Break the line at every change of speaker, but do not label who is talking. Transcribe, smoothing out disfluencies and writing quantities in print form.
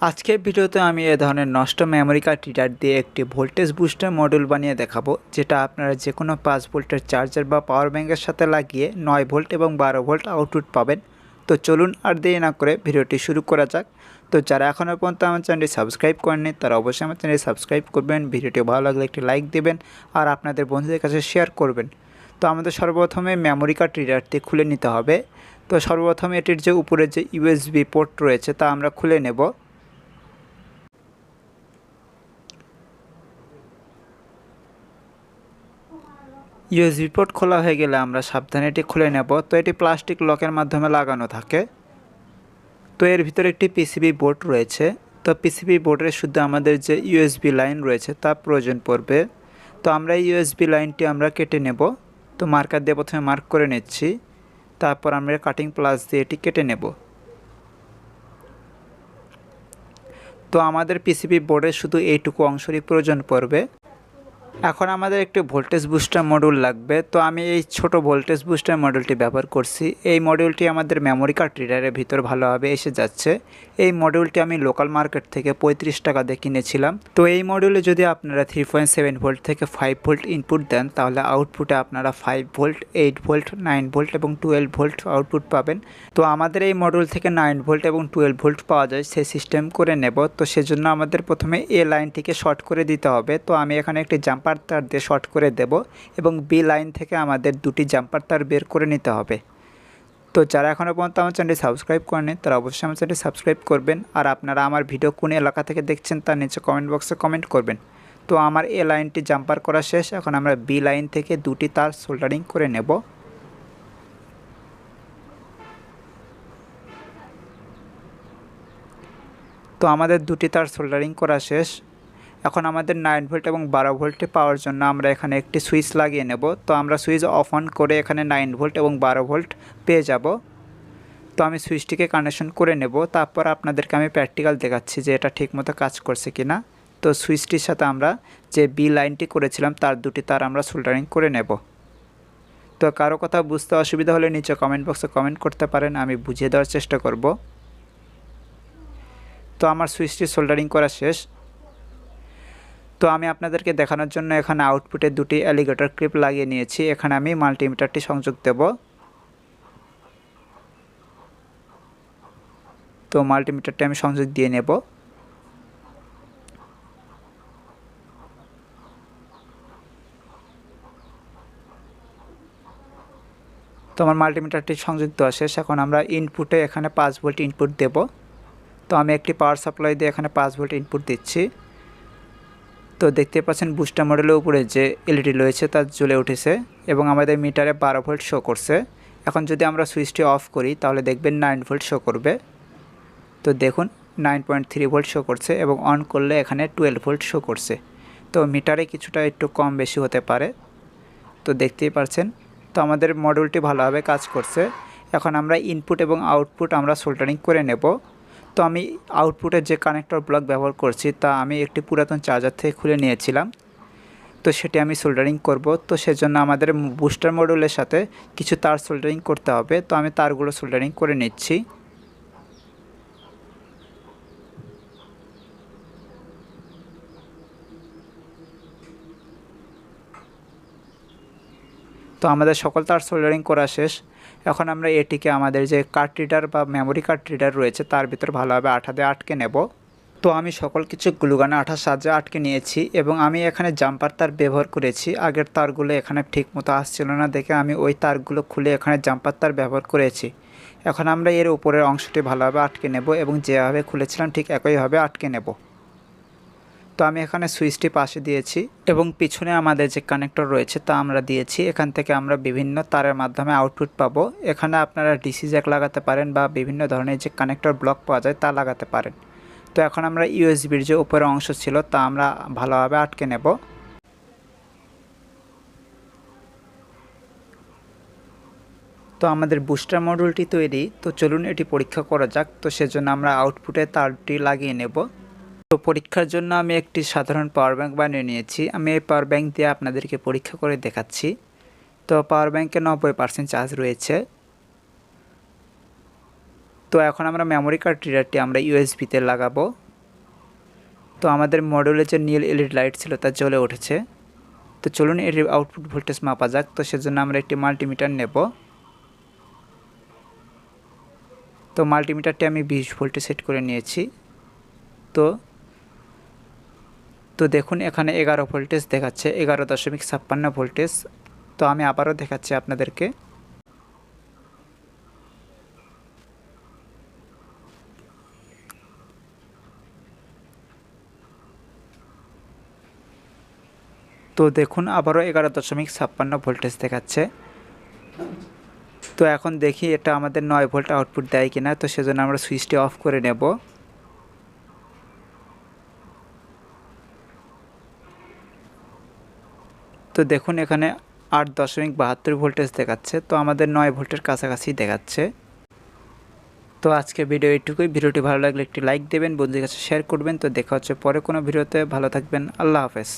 আজকের ভিডিওতে আমি এ ধরনের নষ্ট মেমোরি কার্ড রিডার দিয়ে একটি ভোল্টেজ বুস্টার মডিউল বানিয়ে দেখাবো, যেটা আপনারা যে কোনো 5 ভোল্টের চার্জার বা পাওয়ার ব্যাঙ্কের সাথে লাগিয়ে 9 ভোল্ট এবং 12 ভোল্ট আউটপুট পাবেন। তো চলুন আর দেরি না করে ভিডিওটি শুরু করা যাক। তো যারা এখনও পর্যন্ত আমার চ্যানেলটি সাবস্ক্রাইব করেননি তারা অবশ্যই আমার চ্যানেলটি সাবস্ক্রাইব করবেন, ভিডিওটি ভালো লাগলে একটি লাইক দেবেন আর আপনাদের বন্ধুদের কাছে শেয়ার করবেন। তো আমাদের সর্বপ্রথমে মেমোরি কার্ড রিডারটি খুলে নিতে হবে। তো সর্বপ্রথমে এটির যে উপরে যে ইউএসবি পোর্ট রয়েছে তা আমরা খুলে নেব। ইউএসবি পোর্ট খোলা হয়ে গেলে আমরা সাবধানে এটি খুলে নেব। তো এটি প্লাস্টিক লকের মাধ্যমে লাগানো থাকে। তো এর ভিতরে একটি পিসিবি বোর্ড রয়েছে। তো পিসিবি বোর্ডের শুধু আমাদের যে ইউএসবি লাইন রয়েছে তা প্রয়োজন পড়বে। তো আমরা এই ইউএসবি লাইনটি আমরা কেটে নেব। তো মার্কার দিয়ে প্রথমে মার্ক করে নিচ্ছি, তারপর আমরা কাটিং প্লাস দিয়ে এটি কেটে নেব। তো আমাদের পিসিবি বোর্ডের শুধু এইটুকু অংশেরই প্রয়োজন পড়বে। এখন আমাদের একটি ভোল্টেজ বুস্টার মডিউল লাগবে। তো আমি এই ছোট ভোল্টেজ বুস্টার মডিউলটি ব্যবহার করছি। এই মডিউলটি আমাদের মেমোরি কার্ড রিডারের ভিতর ভালোভাবে এসে যাচ্ছে। এই মডিউলটি আমি লোকাল মার্কেট থেকে 35 টাকা দিয়ে কিনেছিলাম। তো এই মডিউলে যদি আপনারা 3.7 ভোল্ট থেকে 5 ভোল্ট ইনপুট দেন তাহলে আউটপুটে আপনারা 5 ভোল্ট, 8 ভোল্ট, 9 ভোল্ট এবং 12 ভোল্ট আউটপুট পাবেন। তো আমাদের এই মডিউল থেকে 9 ভোল্ট এবং 12 ভোল্ট পাওয়া যায় সেই সিস্টেম করে নেব। তো সেজন্য আমাদের প্রথমে এ লাইনটিকে শর্ট করে দিতে হবে। তো আমি এখানে একটি জাম্পার তার দিয়ে শর্ট করে দেব এবং বি লাইন থেকে আমাদের দুটি জাম্পার তার বের করে নিতে হবে। তো যারা এখনও পর্যন্ত আমার চ্যানেলটি সাবস্ক্রাইব করেনি তারা অবশ্যই আমার চ্যানেলটি সাবস্ক্রাইব করবেন। আর আপনারা আমার ভিডিও কোন এলাকা থেকে দেখছেন তার নিচে কমেন্ট বক্সে কমেন্ট করবেন। তো আমার এ লাইনটি জাম্পার করা শেষ। এখন আমরা বি লাইন থেকে দুটি তার সোল্ডারিং করে নেব। তো আমাদের দুটি তার সোল্ডারিং করা শেষ। এখন আমাদের 9 ভোল্ট এবং 12 ভোল্টে পাওয়ার জন্য আমরা এখানে একটি সুইচ লাগিয়ে নেব। তো আমরা সুইচ অফ অন করে এখানে 9 ভোল্ট এবং 12 ভোল্ট পেয়ে যাব। তো আমি সুইচটিকে কানেকশন করে নেব, তারপর আপনাদেরকে আমি প্র্যাকটিক্যাল দেখাচ্ছি যে এটা ঠিকমতো কাজ করছে কিনা। তো সুইচটির সাথে আমরা যে বি লাইনটি করেছিলাম তার দুটি তার আমরা সোল্ডারিং করে নেব। তো কারো কথা বুঝতে অসুবিধা হলে নিচে কমেন্ট বক্সে কমেন্ট করতে পারেন, আমি বুঝিয়ে দেওয়ার চেষ্টা করব। তো আমার সুইচটি সোল্ডারিং করা শেষ। তো আমি আপনাদেরকে দেখানোর জন্য এখানে আউটপুটে দুটি অ্যালিগেটর ক্লিপ লাগিয়ে নিয়েছি। এখানে আমি মাল্টিমিটারটি সংযোগ দেব। তো মাল্টিমিটারটি আমি সংযোগ দিয়ে নেব। তো আমার মাল্টিমিটারটি সংযোগ দেওয়া শেষ। এখন আমরা ইনপুটে এখানে 5 ভোল্ট ইনপুট দেব। তো আমি একটি পাওয়ার সাপ্লাই দিয়ে এখানে 5 ভোল্ট ইনপুট দিচ্ছি। তো দেখতে পাচ্ছেন বুস্টার মডেলের উপরে যে এলইডি রয়েছে তা জ্বলে উঠেছে এবং আমাদের মিটারে 12 ভোল্ট শো করছে। এখন যদি আমরা সুইচটি অফ করি তাহলে দেখবেন 9 ভোল্ট শো করবে। তো দেখুন 9.3 ভোল্ট শো করছে এবং অন করলে এখানে 12 ভোল্ট শো করছে। তো মিটারে কিছুটা একটু কম বেশি হতে পারে। তো দেখতেই পাচ্ছেন। তো আমাদের মডিউলটি ভালোভাবে কাজ করছে। এখন আমরা ইনপুট এবং আউটপুট আমরা সোল্ডারিং করে নেব। তো আমি আউটপুটের যে কানেক্টর ব্লক ব্যবহার করছি তা আমি একটি পুরাতন চার্জার থেকে খুলে নিয়েছিলাম। তো সেটি আমি সোল্ডারিং করব। তো সেজন্য আমাদের বুস্টার মডিউলের সাথে কিছু তার সোল্ডারিং করতে হবে। তো আমি তারগুলো সোল্ডারিং করে নিচ্ছি। তো আমাদের সকল তার সোল্ডারিং করা শেষ। এখন আমরা এটিকে আমাদের যে কার্ড রিডার বা মেমোরি কার্ড রিডার রয়েছে তার ভিতর ভালোভাবে আঠা দিয়ে আটকে নেব। তো আমি সকল কিছু গ্লুগানে আঠার সাহায্যে আটকে নিয়েছি এবং আমি এখানে জাম্পার তার ব্যবহার করেছি। আগের তারগুলো এখানে ঠিক মতো আসছিল না দেখে আমি ওই তারগুলো খুলে এখানে জাম্পার তার ব্যবহার করেছি। এখন আমরা এর উপরের অংশটি ভালোভাবে আটকে নেব এবং যেভাবে খুলেছিলাম ঠিক একইভাবে আটকে নেব। তো আমি এখানে সুইচটি পাশে দিয়েছি এবং পিছনে আমাদের যে কানেক্টর রয়েছে তা আমরা দিয়েছি। এখান থেকে আমরা বিভিন্ন তারের মাধ্যমে আউটপুট পাবো। এখানে আপনারা ডিসি জ্যাক লাগাতে পারেন বা বিভিন্ন ধরনের যে কানেক্টর ব্লক পাওয়া যায় তা লাগাতে পারেন। তো এখন আমরা ইউএসবির যে উপরের অংশ ছিল তা আমরা ভালোভাবে আটকে নেব। তো আমাদের বুস্টার মডিউলটি তৈরি। তো চলুন এটি পরীক্ষা করা যাক। তো সেজন্য আমরা আউটপুটে তারটি লাগিয়ে নেব। তো পরীক্ষার জন্য আমি একটি সাধারণ পাওয়ার ব্যাংক বানিয়ে নিয়েছি। আমি এই পাওয়ার ব্যাংক দিয়ে আপনাদেরকে পরীক্ষা করে দেখাচ্ছি। তো পাওয়ার ব্যাংকে 90% চার্জ রয়েছে। তো এখন আমরা মেমোরি কার্ড রিডারটি আমরা ইউএসবিতে লাগাবো। তো আমাদের মডেলে যে নীল এলইডি লাইট ছিল তা জ্বলে উঠেছে। তো চলুন এর আউটপুট ভোল্টেজ মাপা যাক। তো সেজন্য আমরা একটি মাল্টিমিটার নেব। তো মাল্টিমিটারটি আমি 20 ভোল্টে সেট করে নিয়েছি। তো দেখুন এখানে 11 ভোল্টেজ দেখাচ্ছে, 11.56 ভোল্টেজ। তো আমি আবারও দেখাচ্ছি আপনাদেরকে। তো দেখুন আবারও 11.56 ভোল্টেজ দেখাচ্ছে। তো এখন দেখি এটা আমাদের 9 ভোল্ট আউটপুট দেয় কিনা। তো সেজন্য আমরা সুইচটি অফ করে নেব। তো দেখুন এখানে 8.72 ভোল্টেজ দেখাচ্ছে। তো আমাদের 9 ভোল্টের কাছাকাছি দেখাচ্ছে। তো আজকে ভিডিও এইটুকুই। ভিডিওটি ভালো লাগলে একটি লাইক দেবেন, বন্ধুদের কাছে শেয়ার করবেন। তো দেখা হচ্ছে পরে কোনো ভিডিওতে। ভালো থাকবেন। আল্লাহ হাফেজ।